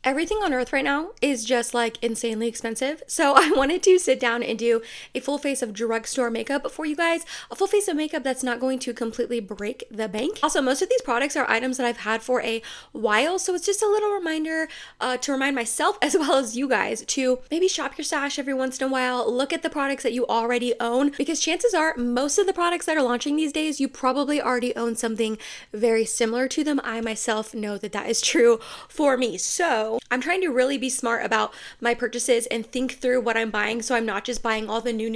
Everything on earth right now is just like insanely expensive. So I wanted to sit down and do a full face of drugstore makeup for you guys. A full face of makeup that's not going to completely break the bank. Also, most of these products are items that I've had for a while. So it's just a little reminder to remind myself as well as you guys to maybe shop your stash every once in a while. Look at the products that you already own, because chances are most of the products that are launching these days, you probably already own something very similar to them. I myself know that that is true for me. So I'm trying to really be smart about my purchases and think through what I'm buying, so I'm not just buying all the new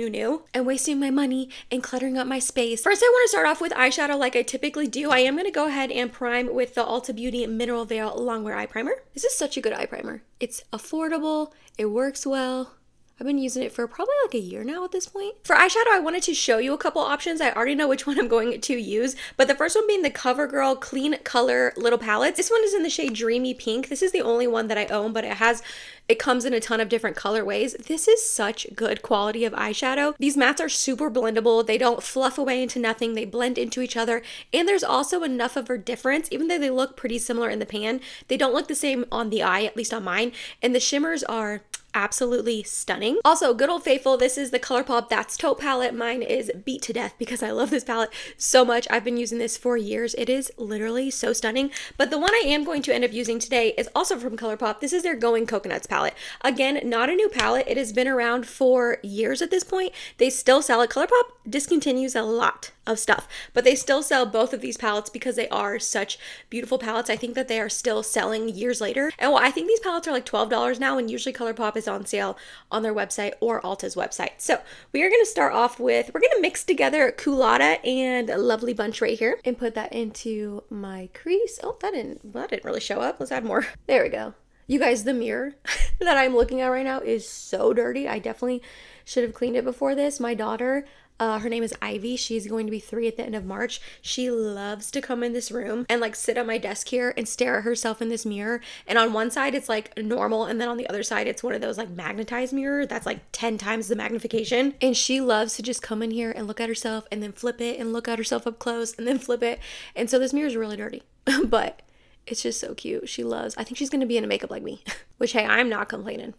and wasting my money and cluttering up my space. First, I want to start off with eyeshadow like I typically do. I am going to go ahead and prime with the Ulta Beauty Mineral Veil Longwear Eye Primer. This is such a good eye primer. It's affordable, it works well. I've been using it for probably like a year now at this point. For eyeshadow, I wanted to show you a couple options. I already know which one I'm going to use, but the first one being the CoverGirl Clean Color Little Palettes. This one is in the shade Dreamy Pink. This is the only one that I own, but it comes in a ton of different colorways. This is such good quality of eyeshadow. These mattes are super blendable. They don't fluff away into nothing. They blend into each other. And there's also enough of a difference, even though they look pretty similar in the pan, they don't look the same on the eye, at least on mine. And the shimmers are absolutely stunning. Also, good old faithful, this is the ColourPop That's Taupe palette. Mine is beat to death because I love this palette so much. I've been using this for years. It is literally so stunning. But the one I am going to end up using today is also from ColourPop. This is their Going Coconuts palette. Again, not a new palette. It has been around for years at this point. They still sell it. ColourPop discontinues a lot of stuff, but they still sell both of these palettes because they are such beautiful palettes. I think that they are still selling years later. And well, I think these palettes are like $12 now, and usually ColourPop is on sale on their website or Ulta's website. So we are going to start off with, we're going to mix together Culotta and Lovely Bunch right here and put that into my crease. Oh, that didn't really show up. Let's add more. There we go. You guys, the mirror that I'm looking at right now is so dirty. I definitely should have cleaned it before this. My daughter, her name is Ivy. She's going to be 3 at the end of March. She loves to come in this room and like sit at my desk here and stare at herself in this mirror. And on one side it's like normal, and then on the other side it's one of those like magnetized mirror that's like 10 times the magnification. And she loves to just come in here and look at herself and then flip it and look at herself up close and then flip it. And so this mirror is really dirty, but it's just so cute. She loves, I think she's going to be into makeup like me, which hey, I'm not complaining.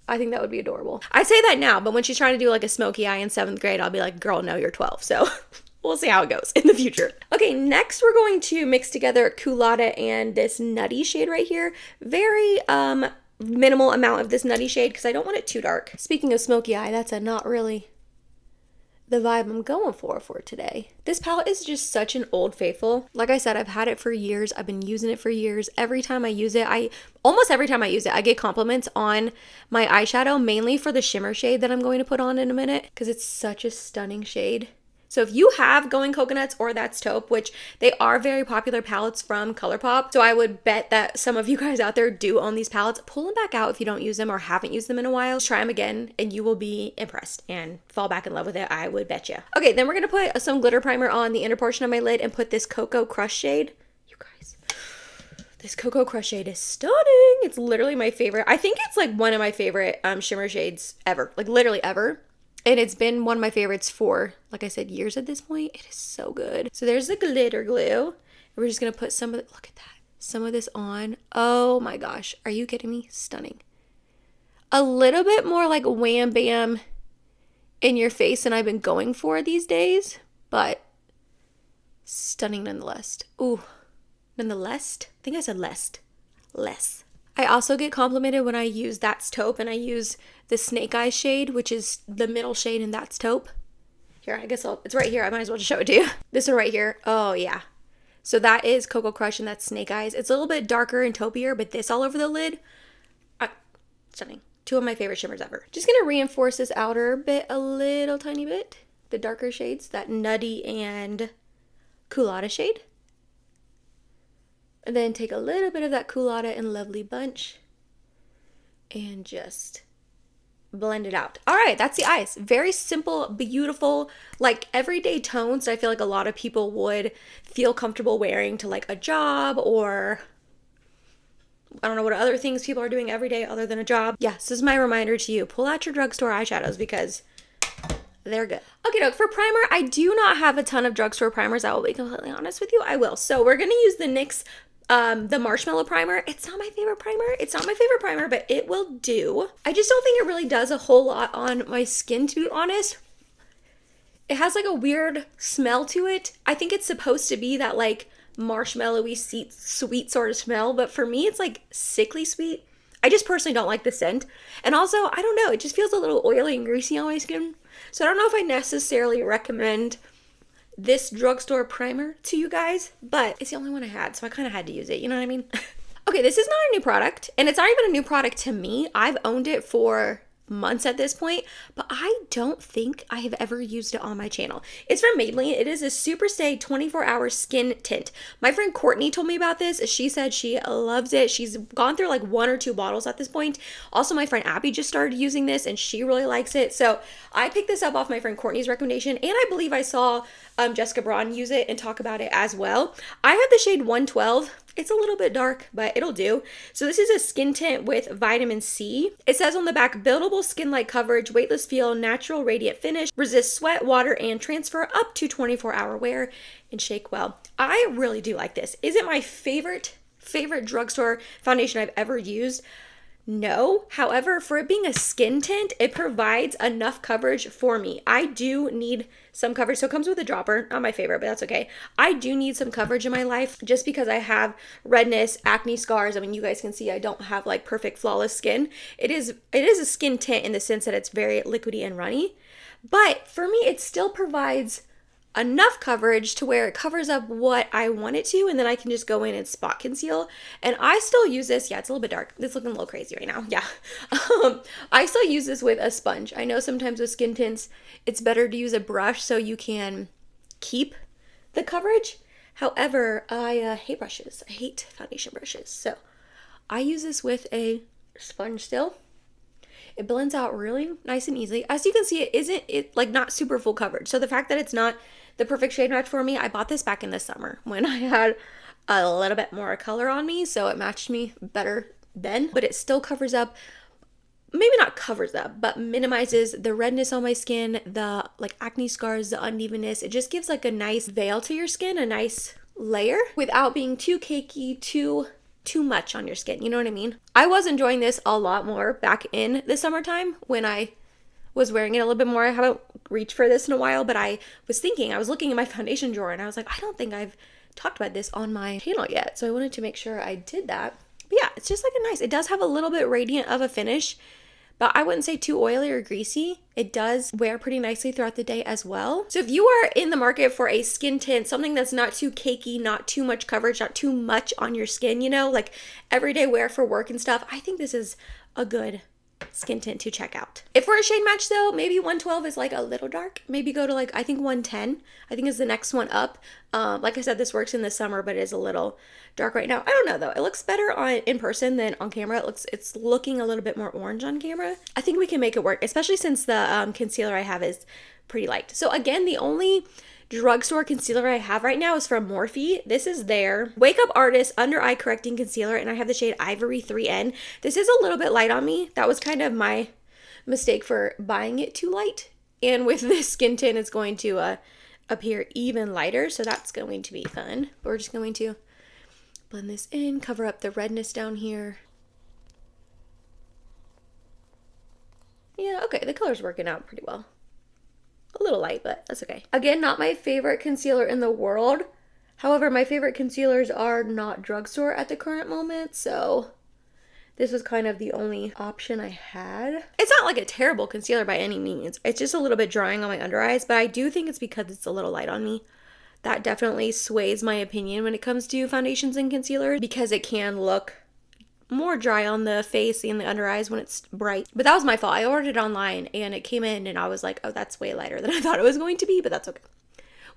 I think that would be adorable. I say that now, but when she's trying to do like a smoky eye in 7th grade, I'll be like, girl, no, you're 12. So we'll see how it goes in the future. Okay, next we're going to mix together Culotta and this Nutty shade right here. Very minimal amount of this Nutty shade because I don't want it too dark. Speaking of smoky eye, that's not really the vibe I'm going for today. This palette is just such an old faithful. Like I said, I've had it for years. I've been using it for years. Every time I use it, almost every time I use it, I get compliments on my eyeshadow, mainly for the shimmer shade that I'm going to put on in a minute because it's such a stunning shade. So if you have Going Coconuts or That's Taupe, which they are very popular palettes from ColourPop, so I would bet that some of you guys out there do own these palettes, pull them back out if you don't use them or haven't used them in a while. Try them again and you will be impressed and fall back in love with it, I would bet you. Okay, then we're going to put some glitter primer on the inner portion of my lid and put this Cocoa Crush shade. You guys, this Cocoa Crush shade is stunning. It's literally my favorite. I think it's like one of my favorite shimmer shades ever, like literally ever. And it's been one of my favorites for, like I said, years at this point. It is so good. So there's the glitter glue. We're just going to put some of look at that. Some of this on. Oh my gosh. Are you kidding me? Stunning. A little bit more like wham bam in your face than I've been going for these days. But stunning nonetheless. Ooh. Nonetheless? I think I said less. Less. I also get complimented when I use That's Taupe and I use the Snake Eyes shade, which is the middle shade in That's Taupe. Here, I guess it's right here. I might as well just show it to you. This one right here. Oh, yeah. So that is Cocoa Crush and that's Snake Eyes. It's a little bit darker and taupier, but this all over the lid, stunning. 2 of my favorite shimmers ever. Just going to reinforce this outer bit a little tiny bit. The darker shades, that Nutty and Culotta shade. And then take a little bit of that Culotta and Lovely Bunch and just blend it out. All right, that's the eyes. Very simple, beautiful, like everyday tones I feel like a lot of people would feel comfortable wearing to like a job, or I don't know what other things people are doing every day other than a job. Yeah, this is my reminder to you. Pull out your drugstore eyeshadows because they're good. Okay, doke, for primer, I do not have a ton of drugstore primers. I will be completely honest with you. I will. So we're going to use the NYX the Marshmallow Primer. It's not my favorite primer. It's not my favorite primer, but it will do. I just don't think it really does a whole lot on my skin, to be honest. It has like a weird smell to it. I think it's supposed to be that like marshmallowy sweet sort of smell, but for me it's like sickly sweet. I just personally don't like the scent. And also, I don't know, it just feels a little oily and greasy on my skin. So I don't know if I necessarily recommend this drugstore primer to you guys, but it's the only one I had, so I kind of had to use it, you know what I mean? Okay, this is not a new product, and it's not even a new product to me. I've owned it for months at this point, but I don't think I have ever used it on my channel. It's from Maybelline. It is a Super Stay 24-hour skin tint. My friend Courtney told me about this. She said she loves it. She's gone through like 1 or 2 bottles at this point. Also, my friend Abby just started using this and she really likes it. So I picked this up off my friend Courtney's recommendation, and I believe I saw Jessica Braun use it and talk about it as well. I have the shade 112. It's a little bit dark, but it'll do. So this is a skin tint with vitamin C. It says on the back, buildable skin-like coverage, weightless feel, natural radiant finish, resist sweat, water, and transfer up to 24-hour wear, and shake well. I really do like this. Is it my favorite drugstore foundation I've ever used? No. However, for it being a skin tint, it provides enough coverage for me. I do need some coverage. So it comes with a dropper. Not my favorite, but that's okay. I do need some coverage in my life just because I have redness, acne scars. I mean, you guys can see I don't have like perfect flawless skin. It is a skin tint in the sense that it's very liquidy and runny. But for me, it still provides enough coverage to where it covers up what I want it to, and then I can just go in and spot conceal. And I still use this. Yeah, it's a little bit dark. It's looking a little crazy right now. Yeah. I still use this with a sponge. I know sometimes with skin tints, it's better to use a brush so you can keep the coverage. However, I hate brushes. I hate foundation brushes. So I use this with a sponge still. It blends out really nice and easily. As you can see, it like not super full coverage. So the fact that it's not the perfect shade match for me, I bought this back in the summer when I had a little bit more color on me, so it matched me better then. But it still covers up, maybe not covers up, but minimizes the redness on my skin, the like acne scars, the unevenness. It just gives like a nice veil to your skin, a nice layer without being too cakey, too much on your skin, you know what I mean? I was enjoying this a lot more back in the summertime when I was wearing it a little bit more. I haven't reached for this in a while, but I was looking in my foundation drawer and I was like, I don't think I've talked about this on my channel yet. So I wanted to make sure I did that. But yeah, it's just like it does have a little bit radiant of a finish, but I wouldn't say too oily or greasy. It does wear pretty nicely throughout the day as well. So if you are in the market for a skin tint, something that's not too cakey, not too much coverage, not too much on your skin, you know, like everyday wear for work and stuff, I think this is a good skin tint to check out. If we're a shade match though, maybe 112 is like a little dark. Maybe go to like, I think 110, I think is the next one up. Like I said, this works in the summer, but it is a little dark right now. I don't know though. It looks better in person than on camera. It's looking a little bit more orange on camera. I think we can make it work, especially since the concealer I have is pretty light. So again, the only drugstore concealer I have right now is from Morphe. This is their Wake Up Artist Under Eye Correcting Concealer, and I have the shade Ivory 3N. This is a little bit light on me. That was kind of my mistake for buying it too light. And with this skin tint, it's going to appear even lighter, so that's going to be fun. We're just going to blend this in, cover up the redness down here. Yeah, okay, the color's working out pretty well. A little light, but that's okay. Again, not my favorite concealer in the world. However, my favorite concealers are not drugstore at the current moment, so this was kind of the only option I had. It's not like a terrible concealer by any means. It's just a little bit drying on my under eyes, but I do think it's because it's a little light on me. That definitely sways my opinion when it comes to foundations and concealers, because it can look more dry on the face and the under eyes when it's bright. But that was my fault. I ordered it online and it came in and I was like, oh, that's way lighter than I thought it was going to be, but that's okay.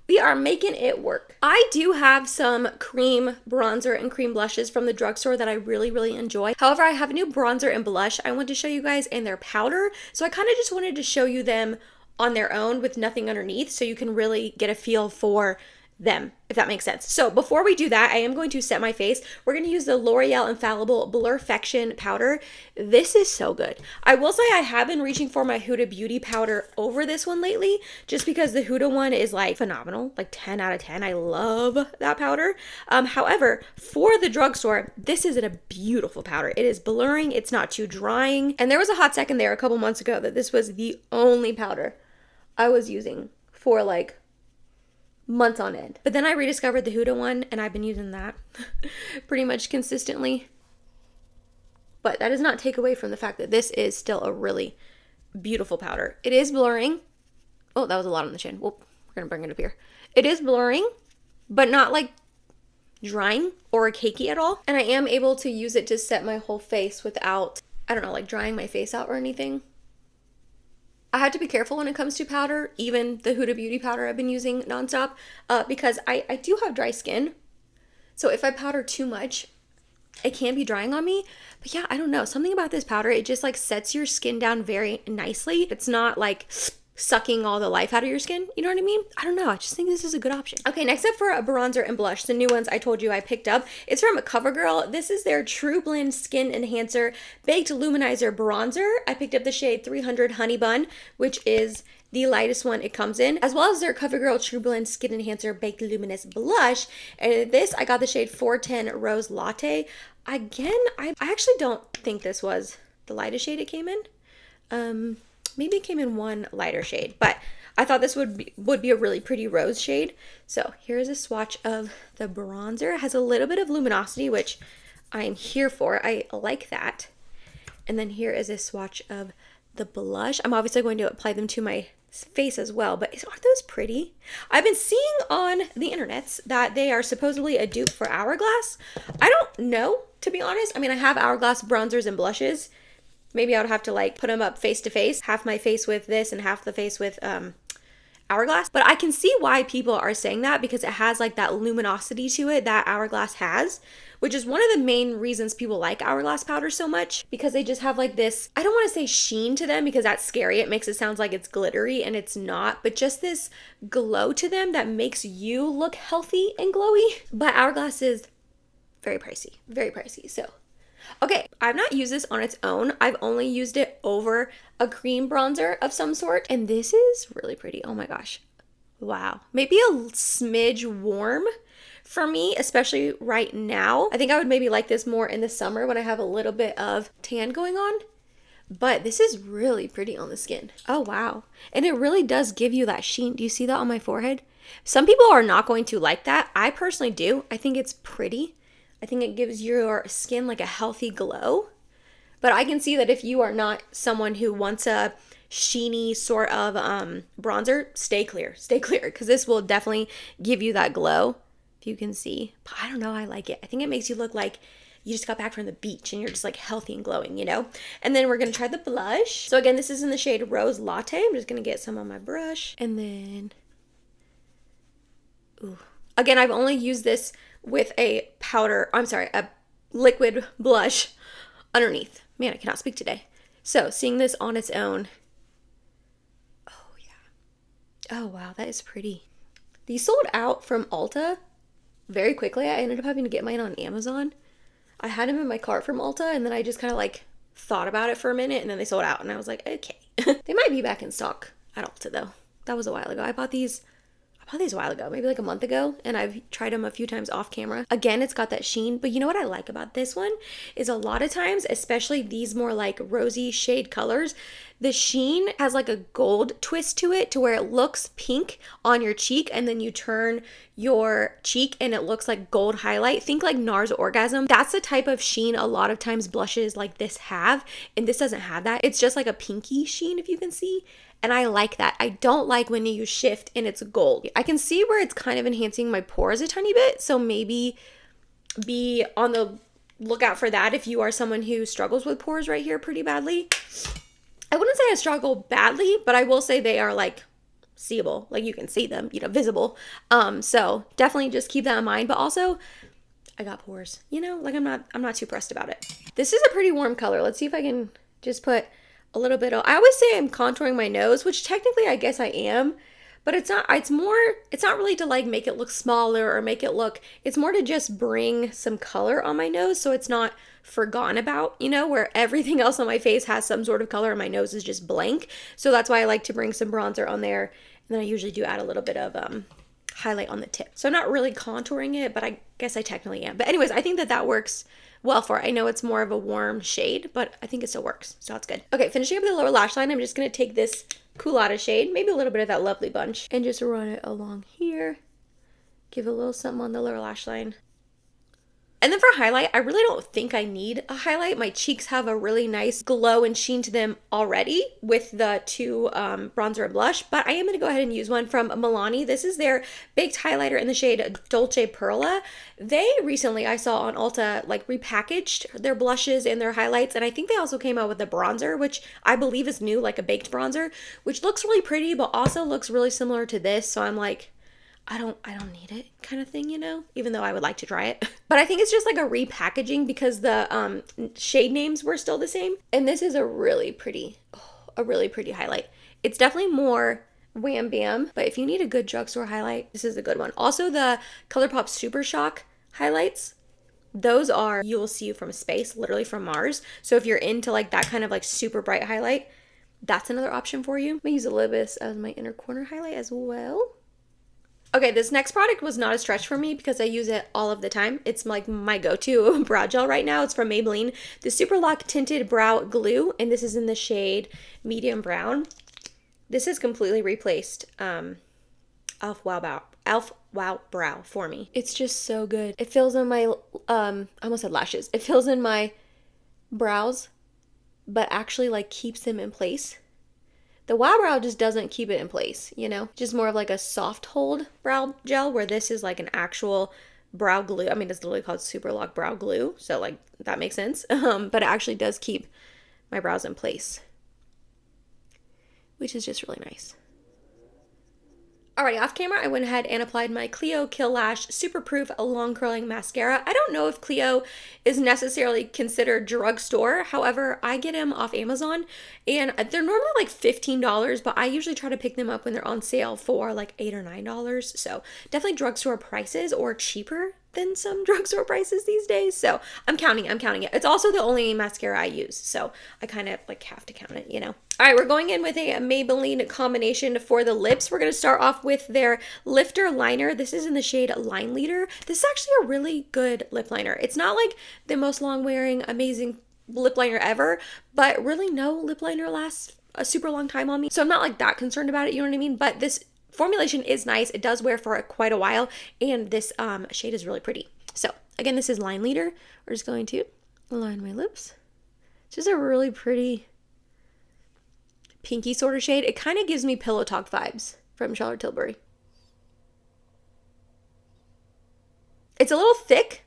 We are making it work. I do have some cream bronzer and cream blushes from the drugstore that I really, really enjoy. However, I have a new bronzer and blush I want to show you guys, and their powder. So I kind of just wanted to show you them on their own with nothing underneath, so you can really get a feel for them, if that makes sense. So before we do that, I am going to set my face. We're going to use the L'Oreal Infallible Blurfection powder. This is so good. I will say I have been reaching for my Huda Beauty powder over this one lately, just because the Huda one is like phenomenal, like 10 out of 10. I love that powder. However, for the drugstore, this is a beautiful powder. It is blurring, it's not too drying. And there was a hot second there a couple months ago that this was the only powder I was using for like months on end. But then I rediscovered the Huda one and I've been using that pretty much consistently. But that does not take away from the fact that this is still a really beautiful powder. It is blurring. Oh, that was a lot on the chin. Well, we're going to bring it up here. It is blurring, but not like drying or cakey at all. And I am able to use it to set my whole face without, I don't know, like drying my face out or anything. I have to be careful when it comes to powder, even the Huda Beauty powder I've been using nonstop, because I do have dry skin. So if I powder too much, it can be drying on me. But yeah, I don't know. Something about this powder, it just like sets your skin down very nicely. It's not like sucking all the life out of your skin. You know what I mean? I don't know. I just think this is a good option. Okay, next up for a bronzer and blush, the new ones I told you I picked up. It's from CoverGirl. This is their True Blend Skin Enhancer Baked Luminizer Bronzer. I picked up the shade 300 Honey Bun, which is the lightest one it comes in, as well as their CoverGirl True Blend Skin Enhancer Baked Luminous Blush. And this, I got the shade 410 Rose Latte. Again, I actually don't think this was the lightest shade it came in. Maybe it came in one lighter shade, but I thought this would be a really pretty rose shade. So here's a swatch of the bronzer. It has a little bit of luminosity, which I am here for. I like that. And then here is a swatch of the blush. I'm obviously going to apply them to my face as well, but aren't those pretty? I've been seeing on the internets that they are supposedly a dupe for Hourglass. I don't know, to be honest. I mean, I have Hourglass bronzers and blushes. Maybe I would have to like put them up face to face, half my face with this and half the face with Hourglass. But I can see why people are saying that, because it has like that luminosity to it that Hourglass has, which is one of the main reasons people like Hourglass powder so much, because they just have like this, I don't want to say sheen to them because that's scary. It makes it sound like it's glittery and it's not, but just this glow to them that makes you look healthy and glowy. But Hourglass is very pricey, very pricey. So okay, I've not used this on its own. I've only used it over a cream bronzer of some sort. And this is really pretty. Oh my gosh. Wow. Maybe a smidge warm for me, especially right now. I think I would maybe like this more in the summer when I have a little bit of tan going on. But this is really pretty on the skin. Oh, wow. And it really does give you that sheen. Do you see that on my forehead? Some people are not going to like that. I personally do. I think it's pretty. I think it gives your skin like a healthy glow. But I can see that if you are not someone who wants a sheeny sort of bronzer, stay clear, because this will definitely give you that glow, if you can see. But I don't know, I like it. I think it makes you look like you just got back from the beach and you're just like healthy and glowing, you know? And then we're gonna try the blush. So again, this is in the shade Rose Latte. I'm just gonna get some on my brush. And then, ooh. Again, I've only used this with a a liquid blush underneath. Man, I cannot speak today. So seeing this on its own, oh yeah. Oh wow, that is pretty. These sold out from Ulta very quickly. I ended up having to get mine on Amazon. I had them in my cart from Ulta, and then I just kind of like thought about it for a minute, and then they sold out, and I was like, okay. They might be back in stock at Ulta though. That was a while ago. I bought these a while ago, maybe like a month ago, and I've tried them a few times off camera. Again, it's got that sheen, but you know what I like about this one is a lot of times, especially these more like rosy shade colors, the sheen has like a gold twist to it to where it looks pink on your cheek, and then you turn your cheek and it looks like gold highlight. Think like NARS Orgasm. That's the type of sheen a lot of times blushes like this have, and this doesn't have that. It's just like a pinky sheen, if you can see. And I like that. I don't like when you shift and it's gold. I can see where it's kind of enhancing my pores a tiny bit. So maybe be on the lookout for that if you are someone who struggles with pores right here pretty badly. I wouldn't say I struggle badly, but I will say they are like seeable. Like you can see them, you know, visible. So definitely just keep that in mind. But also, I got pores, you know, like I'm not too pressed about it. This is a pretty warm color. Let's see if I can just put a little bit of, I always say I'm contouring my nose, which technically I guess I am, But it's not really to like make it look smaller or make it look, it's more to just bring some color on my nose so it's not forgotten about, you know, where everything else on my face has some sort of color and my nose is just blank. So that's why I like to bring some bronzer on there. And then I usually do add a little bit of highlight on the tip. So I'm not really contouring it, but I guess I technically am. But anyways, I think that works well for it. I know it's more of a warm shade, but I think it still works. So that's good. Okay, finishing up the lower lash line, I'm just going to take this Coolada shade, maybe a little bit of that Lovely Bunch, and just run it along here. Give a little something on the lower lash line. And then for highlight, I really don't think I need a highlight. My cheeks have a really nice glow and sheen to them already with the two bronzer and blush, but I am going to go ahead and use one from Milani. This is their baked highlighter in the shade Dolce Perla. They recently, I saw on Ulta, like repackaged their blushes and their highlights, and I think they also came out with a bronzer, which I believe is new, like a baked bronzer, which looks really pretty, but also looks really similar to this, so I'm like, I don't need it kind of thing, you know, even though I would like to try it. But I think it's just like a repackaging because the shade names were still the same. And this is a really pretty highlight. It's definitely more Wham Bam, but if you need a good drugstore highlight, this is a good one. Also, the ColourPop Super Shock highlights, those are, you will see you from space, literally from Mars. So if you're into like that kind of like super bright highlight, that's another option for you. I'm gonna use a little bit as my inner corner highlight as well. Okay, this next product was not a stretch for me because I use it all of the time. It's like my go-to brow gel right now. It's from Maybelline, the Super Lock Tinted Brow Glue, and this is in the shade Medium Brown. This has completely replaced Elf Wow Brow for me. It's just so good. It fills in my, I almost said lashes. It fills in my brows, but actually like keeps them in place. The Wow Brow just doesn't keep it in place, you know? Just more of like a soft hold brow gel, where this is like an actual brow glue. I mean, it's literally called Super Lock Brow Glue, so like that makes sense. But it actually does keep my brows in place, which is just really nice. Alright, off camera, I went ahead and applied my Clio Kill Lash Super Proof Long Curling Mascara. I don't know if Clio is necessarily considered drugstore. However, I get them off Amazon, and they're normally like $15, but I usually try to pick them up when they're on sale for like $8 or $9. So definitely drugstore prices, or cheaper than some drugstore prices these days. So I'm counting it. It's also the only mascara I use, so I kind of like have to count it, you know. All right, we're going in with a Maybelline combination for the lips. We're going to start off with their Lifter Liner. This is in the shade Line Leader. This is actually a really good lip liner. It's not like the most long-wearing, amazing lip liner ever, but really no lip liner lasts a super long time on me. So I'm not like that concerned about it, you know what I mean? But this formulation is nice. It does wear for quite a while, and this shade is really pretty. So again, this is Line Leader. We're just going to line my lips. It's just a really pretty pinky sort of shade. It kind of gives me Pillow Talk vibes from Charlotte Tilbury. It's a little thick.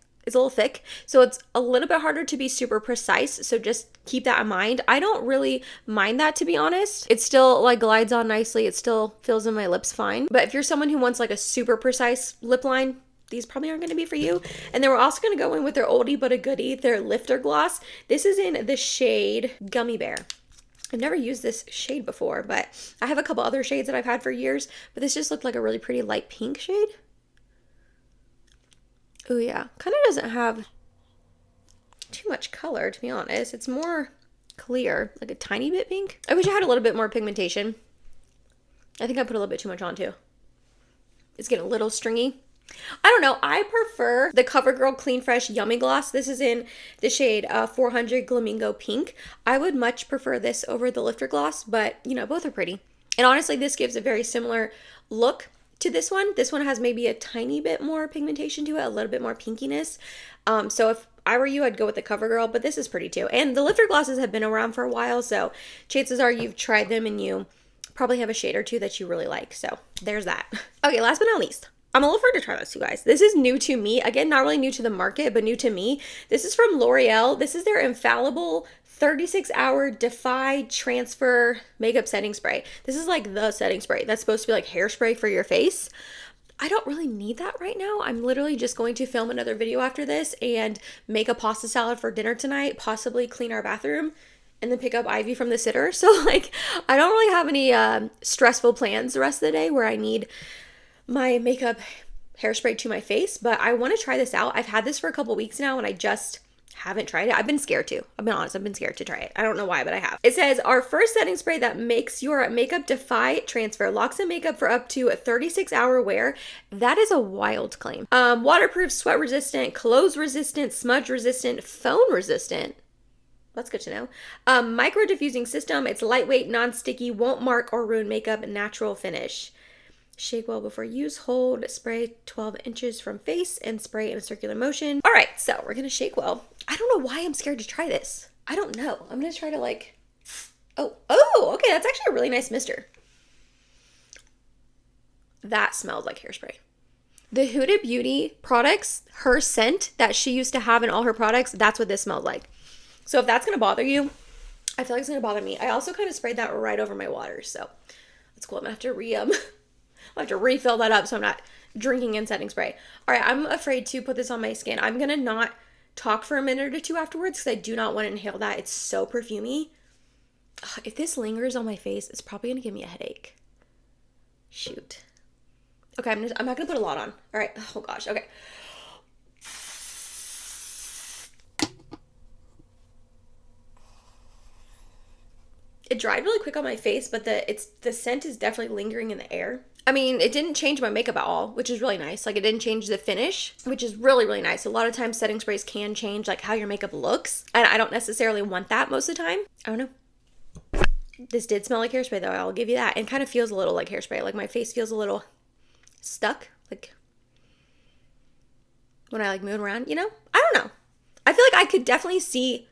So it's a little bit harder to be super precise, so just keep that in mind. I don't really mind that, to be honest. It still like glides on nicely. It still fills in my lips fine. But if you're someone who wants like a super precise lip line, these probably aren't going to be for you. And then we're also going to go in with their oldie but a goodie, their Lifter Gloss. This is in the shade Gummy Bear. I've never used this shade before, but I have a couple other shades that I've had for years, but this just looked like a really pretty light pink shade. Oh yeah, kind of doesn't have too much color, to be honest. It's more clear, like a tiny bit pink. I wish I had a little bit more pigmentation. I think I put a little bit too much on too. It's getting a little stringy. I don't know. I prefer the CoverGirl Clean Fresh Yummy Gloss. This is in the shade 400 Flamingo Pink. I would much prefer this over the Lifter Gloss, but you know, both are pretty. And honestly, this gives a very similar look to this one. This one has maybe a tiny bit more pigmentation to it, a little bit more pinkiness. So if I were you, I'd go with the CoverGirl, but this is pretty too. And the Lifter Glosses have been around for a while, so chances are you've tried them and you probably have a shade or two that you really like. So there's that. Okay, last but not least, I'm a little afraid to try this, you guys. This is new to me. Again, not really new to the market, but new to me. This is from L'Oreal. This is their Infallible 36-hour Defy Transfer Makeup Setting Spray. This is like the setting spray that's supposed to be like hairspray for your face. I don't really need that right now. I'm literally just going to film another video after this and make a pasta salad for dinner tonight, possibly clean our bathroom, and then pick up Ivy from the sitter. So like I don't really have any stressful plans the rest of the day where I need my makeup hairspray to my face, but I want to try this out. I've had this for a couple weeks now and I just haven't tried it. I've been scared to. I've been honest. I've been scared to try it. I don't know why, but I have. It says our first setting spray that makes your makeup defy transfer, locks in makeup for up to a 36-hour wear. That is a wild claim. Waterproof, sweat resistant, clothes resistant, smudge resistant, phone resistant. That's good to know. Micro diffusing system. It's lightweight, non-sticky, won't mark or ruin makeup, natural finish. Shake well before use, hold, spray 12 inches from face and spray in a circular motion. All right, so we're gonna shake well. I don't know why I'm scared to try this. I don't know. I'm gonna try to like, oh, okay, that's actually a really nice mister. That smells like hairspray. The Huda Beauty products, her scent that she used to have in all her products, that's what this smells like. So if that's gonna bother you, I feel like it's gonna bother me. I also kind of sprayed that right over my water, so that's cool. I'm gonna have to I'll have to refill that up so I'm not drinking in setting spray. All right, I'm afraid to put this on my skin. I'm going to not talk for a minute or two afterwards because I do not want to inhale that. It's so perfumey. Ugh, if this lingers on my face, it's probably going to give me a headache. Shoot. Okay, I'm not going to put a lot on. All right. Oh, gosh. Okay. It dried really quick on my face, but the scent is definitely lingering in the air. I mean, it didn't change my makeup at all, which is really nice. Like, it didn't change the finish, which is really, really nice. A lot of times setting sprays can change, like, how your makeup looks, and I don't necessarily want that most of the time. I don't know. This did smell like hairspray, though. I'll give you that. It kind of feels a little like hairspray. Like, my face feels a little stuck, like, when I, like, move around, you know? I don't know. I feel like I could definitely see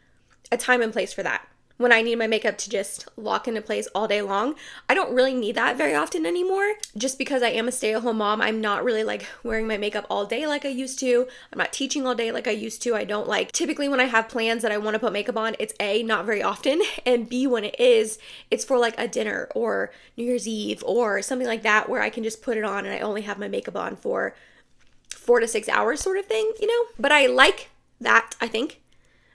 a time and place for that. When I need my makeup to just lock into place all day long. I don't really need that very often anymore. Just because I am a stay-at-home mom, I'm not really like wearing my makeup all day like I used to. I'm not teaching all day like I used to. I don't like, typically when I have plans that I want to put makeup on, it's A, not very often, and B, when it is, it's for like a dinner or New Year's Eve or something like that where I can just put it on and I only have my makeup on for 4 to 6 hours sort of thing, you know? But I like that, I think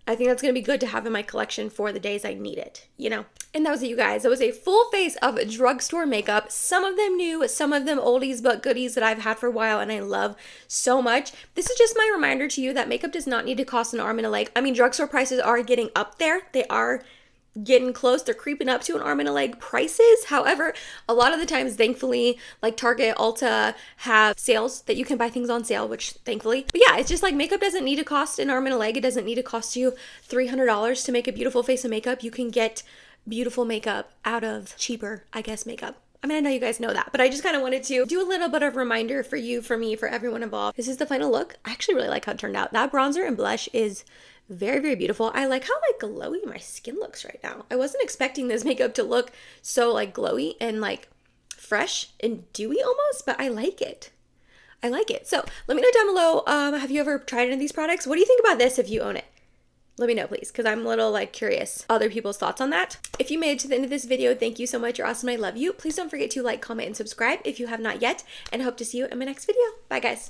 that's going to be good to have in my collection for the days I need it, you know? And that was it, you guys. It was a full face of drugstore makeup. Some of them new, some of them oldies but goodies that I've had for a while and I love so much. This is just my reminder to you that makeup does not need to cost an arm and a leg. I mean, drugstore prices are getting up there. They are getting close. They're creeping up to an arm and a leg prices. However, a lot of the times, thankfully, like Target, Ulta have sales that you can buy things on sale, which thankfully. But yeah, it's just like makeup doesn't need to cost an arm and a leg. It doesn't need to cost you $300 to make a beautiful face of makeup. You can get beautiful makeup out of cheaper, I guess, makeup. I mean, I know you guys know that, but I just kind of wanted to do a little bit of a reminder for you, for me, for everyone involved. This is the final look. I actually really like how it turned out. That bronzer and blush is very, very beautiful. I like how like glowy my skin looks right now. I wasn't expecting this makeup to look so like glowy and like fresh and dewy almost, but I like it. I like it. So let me know down below, have you ever tried any of these products? What do you think about this if you own it? Let me know, please, because I'm a little like curious other people's thoughts on that. If you made it to the end of this video, thank you so much. You're awesome. I love you. Please don't forget to like, comment, and subscribe if you have not yet, and I hope to see you in my next video. Bye, guys.